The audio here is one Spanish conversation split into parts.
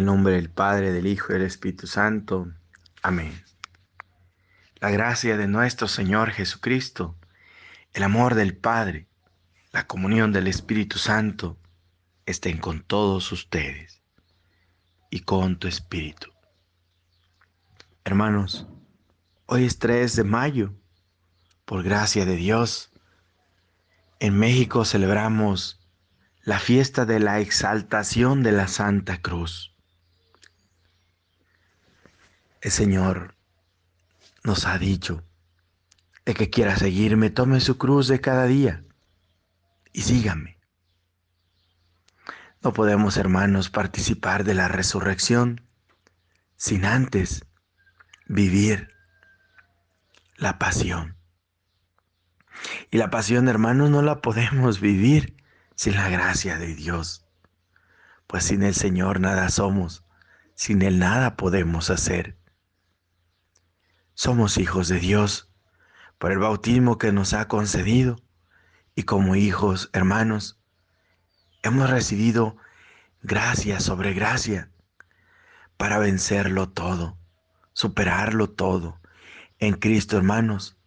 el nombre del Padre, del Hijo y del Espíritu Santo. Amén. La gracia de nuestro Señor Jesucristo, el amor del Padre, la comunión del Espíritu Santo estén con todos ustedes y con tu espíritu. Hermanos, hoy es 3 de mayo. Por gracia de Dios, en México celebramos la fiesta de la exaltación de la Santa Cruz. El Señor nos ha dicho: el que quiera seguirme, tome su cruz de cada día y sígame. No podemos, hermanos, participar de la resurrección sin antes vivir la pasión. Y la pasión, hermanos, no la podemos vivir sin la gracia de Dios. Pues sin el Señor nada somos, sin Él nada podemos hacer. Somos hijos de Dios por el bautismo que nos ha concedido, y como hijos, hermanos, hemos recibido gracia sobre gracia para vencerlo todo, superarlo todo. En Cristo, hermanos,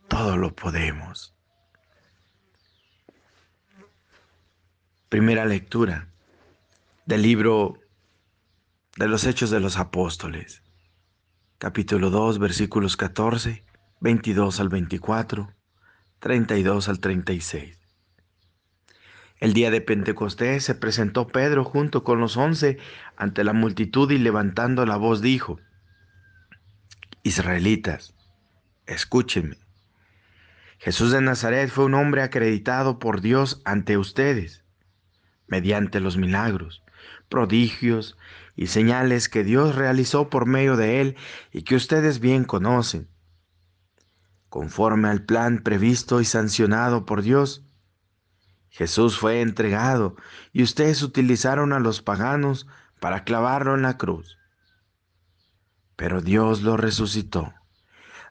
todo lo podemos. Primera lectura del libro de los Hechos de los Apóstoles, capítulo 2, versículos 14, 22 al 24, 32 al 36. El día de Pentecostés se presentó Pedro junto con los 11 ante la multitud y levantando la voz dijo: Israelitas, escúchenme. Jesús de Nazaret fue un hombre acreditado por Dios ante ustedes, mediante los milagros, prodigios y señales que Dios realizó por medio de él y que ustedes bien conocen. Conforme al plan previsto y sancionado por Dios, Jesús fue entregado y ustedes utilizaron a los paganos para clavarlo en la cruz. Pero Dios lo resucitó,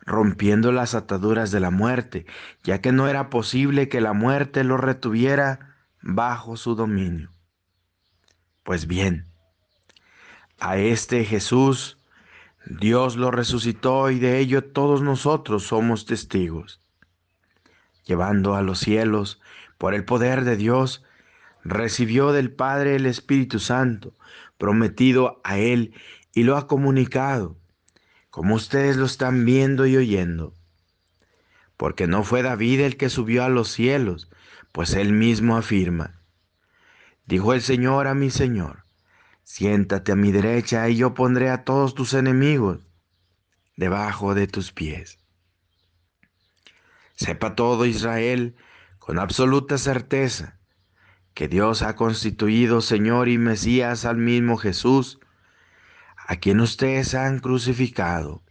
rompiendo las ataduras de la muerte, ya que no era posible que la muerte lo retuviera bajo su dominio. Pues bien, a este Jesús Dios lo resucitó y de ello todos nosotros somos testigos. Llevando a los cielos por el poder de Dios, recibió del Padre el Espíritu Santo, prometido a él, y lo ha comunicado, como ustedes lo están viendo y oyendo. Porque no fue David el que subió a los cielos, pues él mismo afirma: dijo el Señor a mi Señor, siéntate a mi derecha y yo pondré a todos tus enemigos debajo de tus pies. Sepa todo Israel con absoluta certeza que Dios ha constituido Señor y Mesías al mismo Jesús, a quien ustedes han crucificado.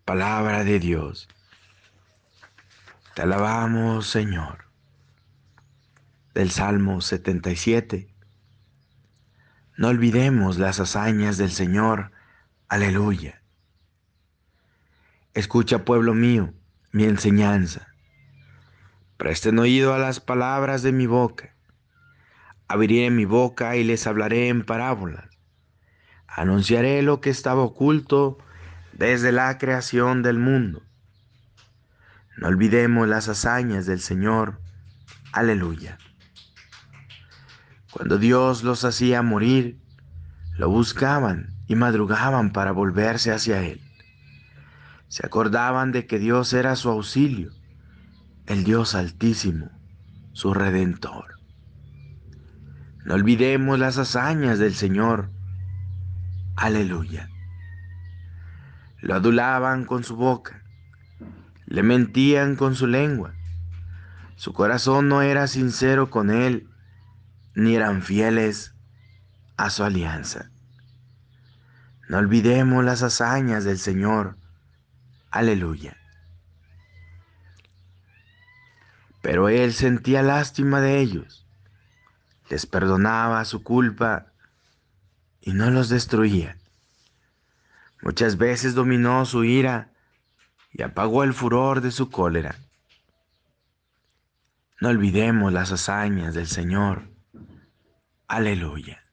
Palabra de Dios. Te alabamos, Señor. Del Salmo 77. No olvidemos las hazañas del Señor. Aleluya. Escucha, pueblo mío, mi enseñanza. Presten oído a las palabras de mi boca. Abriré mi boca y les hablaré en parábolas. Anunciaré lo que estaba oculto desde la creación del mundo. No olvidemos las hazañas del Señor. Aleluya. Cuando Dios los hacía morir, lo buscaban y madrugaban para volverse hacia Él. Se acordaban de que Dios era su auxilio, el Dios Altísimo, su Redentor. No olvidemos las hazañas del Señor. Aleluya. Lo adulaban con su boca, le mentían con su lengua. Su corazón no era sincero con Él, ni eran fieles a su alianza. No olvidemos las hazañas del Señor. Aleluya. Pero Él sentía lástima de ellos, les perdonaba su culpa y no los destruía. Muchas veces dominó su ira y apagó el furor de su cólera. No olvidemos las hazañas del Señor. Aleluya.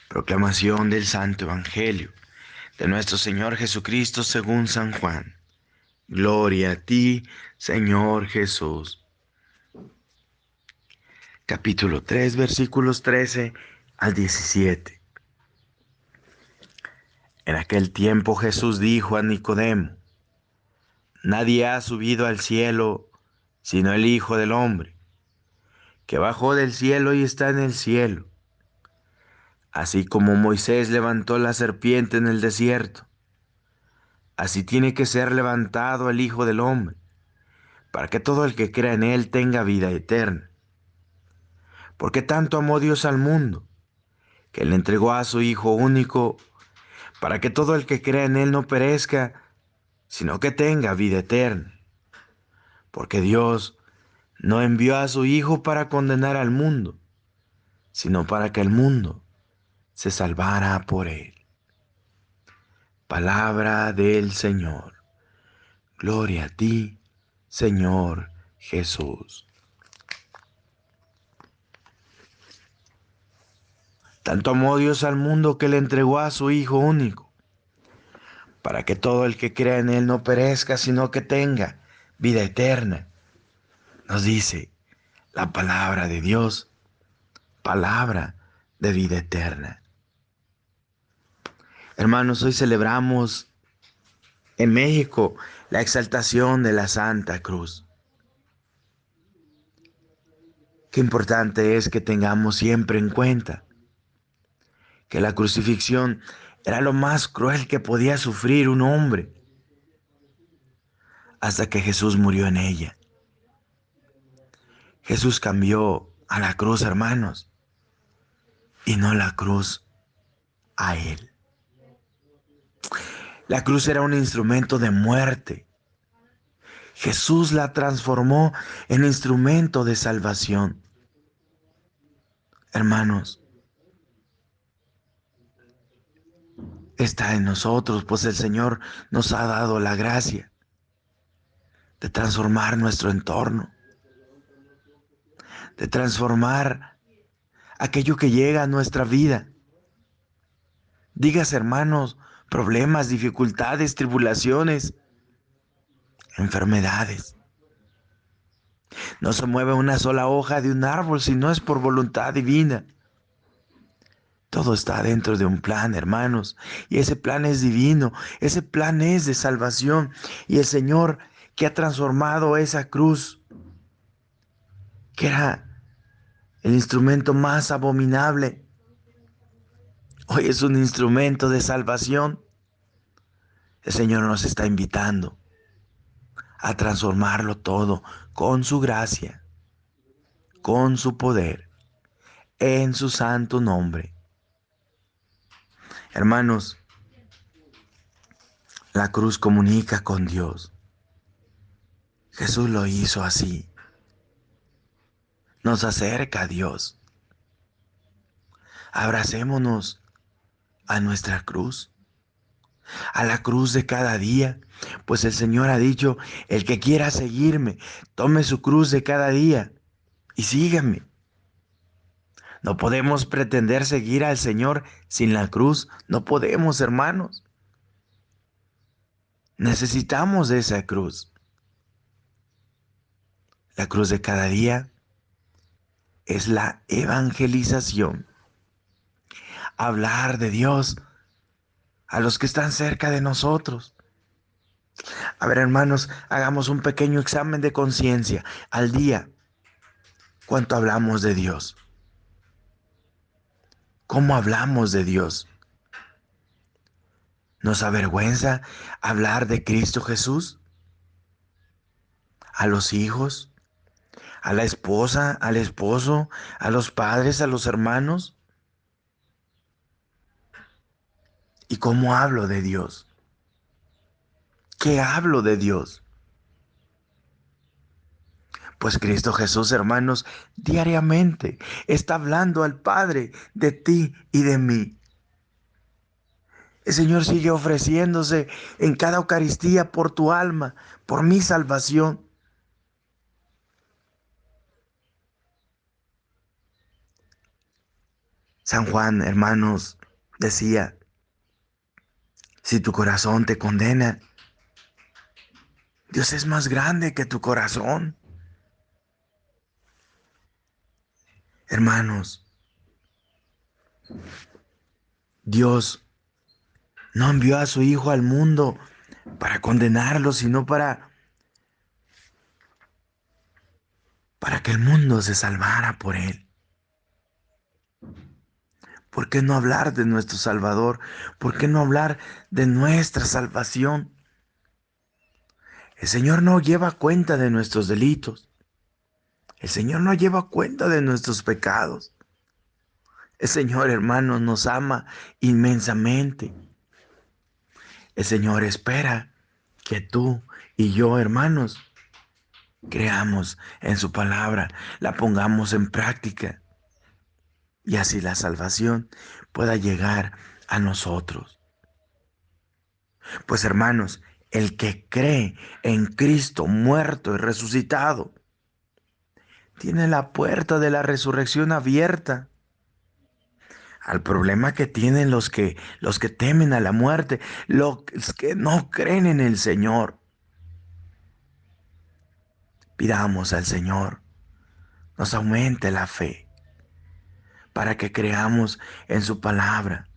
Proclamación del Santo Evangelio de nuestro Señor Jesucristo según San Juan. Gloria a ti, Señor Jesús. Capítulo 3, versículos 13 al 17. En aquel tiempo Jesús dijo a Nicodemo: Nadie ha subido al cielo sino el Hijo del Hombre, que bajó del cielo y está en el cielo. Así como Moisés levantó la serpiente en el desierto, así tiene que ser levantado el Hijo del Hombre, para que todo el que crea en él tenga vida eterna. Porque tanto amó Dios al mundo, que le entregó a su Hijo único, para que todo el que crea en él no perezca, sino que tenga vida eterna. Porque Dios no envió a su Hijo para condenar al mundo, sino para que el mundo se salvara por él. Palabra del Señor. Gloria a ti, Señor Jesús. Tanto amó Dios al mundo que le entregó a su Hijo único, para que todo el que crea en él no perezca, sino que tenga vida eterna. Nos dice la palabra de Dios, palabra de vida eterna. Hermanos, hoy celebramos en México la exaltación de la Santa Cruz. Qué importante es que tengamos siempre en cuenta que la crucifixión era lo más cruel que podía sufrir un hombre, hasta que Jesús murió en ella. Jesús cambió a la cruz, hermanos, y no la cruz a él. La cruz era un instrumento de muerte. Jesús la transformó en instrumento de salvación. Hermanos, está en nosotros, pues el Señor nos ha dado la gracia de transformar nuestro entorno, de transformar aquello que llega a nuestra vida. Digas, hermanos, problemas, dificultades, tribulaciones, enfermedades. No se mueve una sola hoja de un árbol si no es por voluntad divina. Todo está dentro de un plan, hermanos, y ese plan es divino, ese plan es de salvación. Y el Señor que ha transformado esa cruz, que era el instrumento más abominable, hoy es un instrumento de salvación. El Señor nos está invitando a transformarlo todo con su gracia, con su poder, en su santo nombre. Hermanos, la cruz comunica con Dios. Jesús lo hizo así. Nos acerca a Dios. Abracémonos a nuestra cruz, a la cruz de cada día, pues el Señor ha dicho: el que quiera seguirme, tome su cruz de cada día y sígame. No podemos pretender seguir al Señor sin la cruz. No podemos, hermanos. Necesitamos esa cruz. La cruz de cada día es la evangelización. Hablar de Dios a los que están cerca de nosotros. A ver, hermanos, hagamos un pequeño examen de conciencia al día. ¿Cuánto hablamos de Dios? ¿Cómo hablamos de Dios? ¿Nos avergüenza hablar de Cristo Jesús? ¿A los hijos? ¿A la esposa? ¿Al esposo? ¿A los padres? ¿A los hermanos? ¿Y cómo hablo de Dios? ¿Qué hablo de Dios? Pues Cristo Jesús, hermanos, diariamente está hablando al Padre de ti y de mí. El Señor sigue ofreciéndose en cada Eucaristía por tu alma, por mi salvación. San Juan, hermanos, decía, si tu corazón te condena, Dios es más grande que tu corazón. Hermanos, Dios no envió a su Hijo al mundo para condenarlo, sino para que el mundo se salvara por él. ¿Por qué no hablar de nuestro Salvador? ¿Por qué no hablar de nuestra salvación? El Señor no lleva cuenta de nuestros delitos. El Señor no lleva cuenta de nuestros pecados. El Señor, hermanos, nos ama inmensamente. El Señor espera que tú y yo, hermanos, creamos en su palabra, la pongamos en práctica y así la salvación pueda llegar a nosotros. Pues hermanos, el que cree en Cristo muerto y resucitado, tiene la puerta de la resurrección abierta. Al problema que tienen los que temen a la muerte, los que no creen en el Señor. Pidamos al Señor nos aumente la fe para que creamos en su palabra,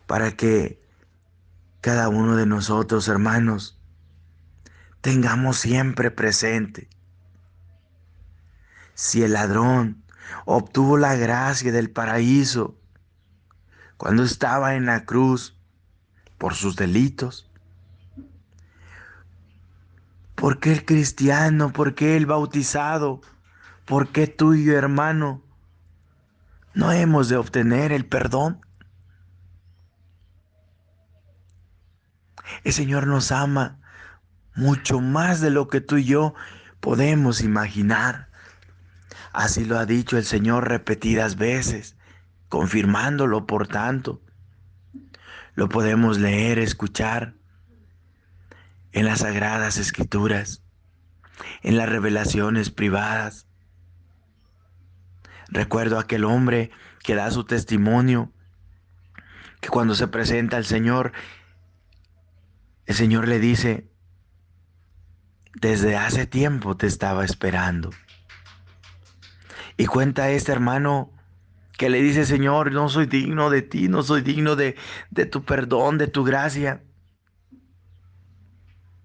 para que cada uno de nosotros, hermanos, tengamos siempre presente, si el ladrón obtuvo la gracia del paraíso cuando estaba en la cruz por sus delitos, ¿por qué el cristiano, por qué el bautizado, por qué tú y yo, hermano, no hemos de obtener el perdón? El Señor nos ama mucho más de lo que tú y yo podemos imaginar. Así lo ha dicho el Señor repetidas veces, confirmándolo por tanto. Lo podemos leer, escuchar en las sagradas escrituras, en las revelaciones privadas. Recuerdo a aquel hombre que da su testimonio, que cuando se presenta al Señor, el Señor le dice, desde hace tiempo te estaba esperando. Y cuenta este hermano que le dice, Señor, no soy digno de ti, no soy digno de tu perdón, de tu gracia.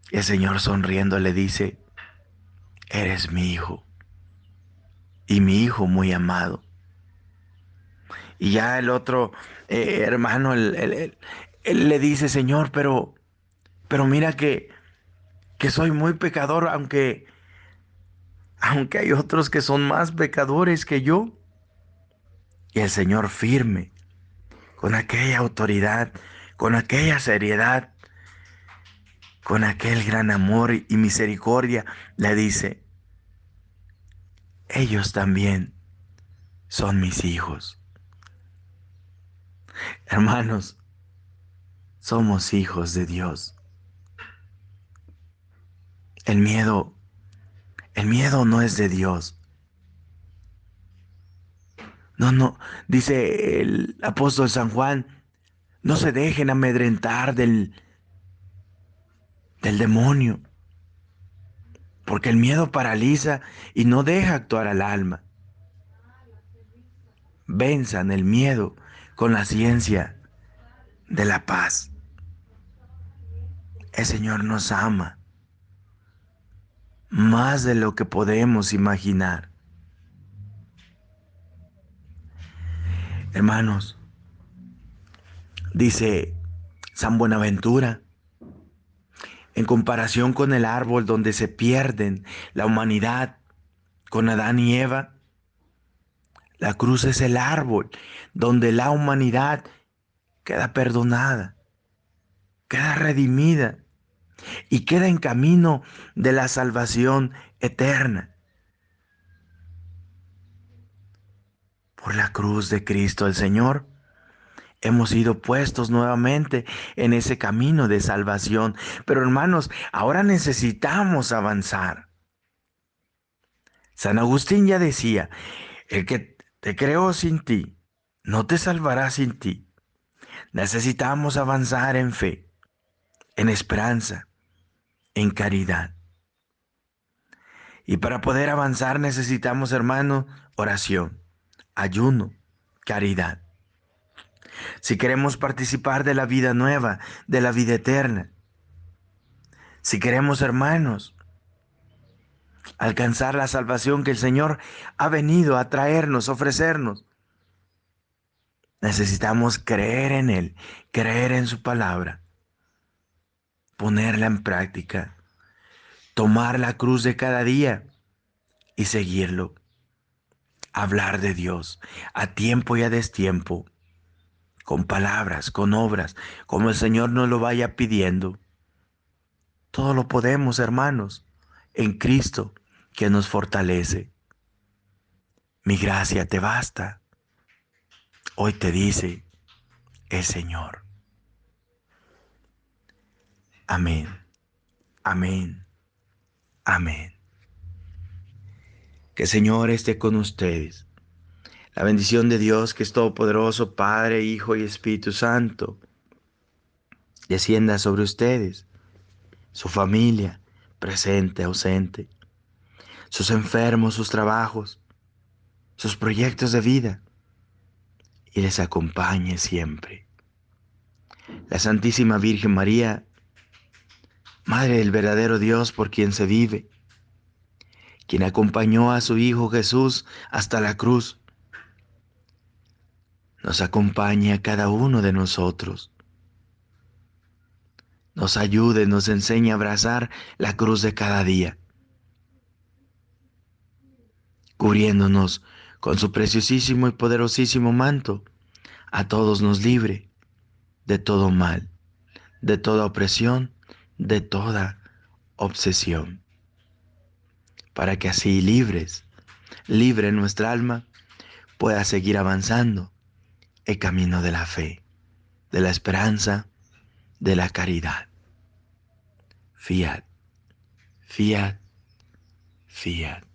Y el Señor sonriendo le dice, eres mi hijo, y mi hijo muy amado. Y ya el otro hermano, él le dice, Señor, pero mira que soy muy pecador, aunque hay otros que son más pecadores que yo. Y el Señor firme, con aquella autoridad, con aquella seriedad, con aquel gran amor y misericordia, le dice, ellos también son mis hijos. Hermanos, somos hijos de Dios. El miedo, el miedo no es de Dios. No, dice el apóstol San Juan, no se dejen amedrentar del demonio, porque el miedo paraliza y no deja actuar al alma. Venzan el miedo con la ciencia de la paz. El Señor nos ama más de lo que podemos imaginar. Hermanos, dice San Buenaventura, en comparación con el árbol donde se pierden la humanidad con Adán y Eva, la cruz es el árbol donde la humanidad queda perdonada, queda redimida y queda en camino de la salvación eterna. Por la cruz de Cristo el Señor, hemos sido puestos nuevamente en ese camino de salvación. Pero hermanos, ahora necesitamos avanzar. San Agustín ya decía, el que te creó sin ti, no te salvará sin ti. Necesitamos avanzar en fe, en esperanza, en caridad. Y para poder avanzar necesitamos, hermano, oración, ayuno, caridad. Si queremos participar de la vida nueva, de la vida eterna, si queremos, hermanos, alcanzar la salvación que el Señor ha venido a traernos, ofrecernos, necesitamos creer en Él, creer en su palabra, ponerla en práctica, tomar la cruz de cada día y seguirlo. Hablar de Dios a tiempo y a destiempo, con palabras, con obras, como el Señor nos lo vaya pidiendo. Todo lo podemos, hermanos, en Cristo que nos fortalece. Mi gracia te basta. Hoy te dice el Señor. Amén, amén, amén. Que el Señor esté con ustedes. La bendición de Dios, que es todopoderoso, Padre, Hijo y Espíritu Santo, descienda sobre ustedes, su familia, presente, ausente, sus enfermos, sus trabajos, sus proyectos de vida, y les acompañe siempre. La Santísima Virgen María, Madre del verdadero Dios por quien se vive, quien acompañó a su Hijo Jesús hasta la cruz, nos acompaña a cada uno de nosotros. Nos ayude, nos enseña a abrazar la cruz de cada día, cubriéndonos con su preciosísimo y poderosísimo manto. A todos nos libre de todo mal, de toda opresión, de toda obsesión, para que así libre nuestra alma, pueda seguir avanzando el camino de la fe, de la esperanza, de la caridad. Fiat, fiat, fiat.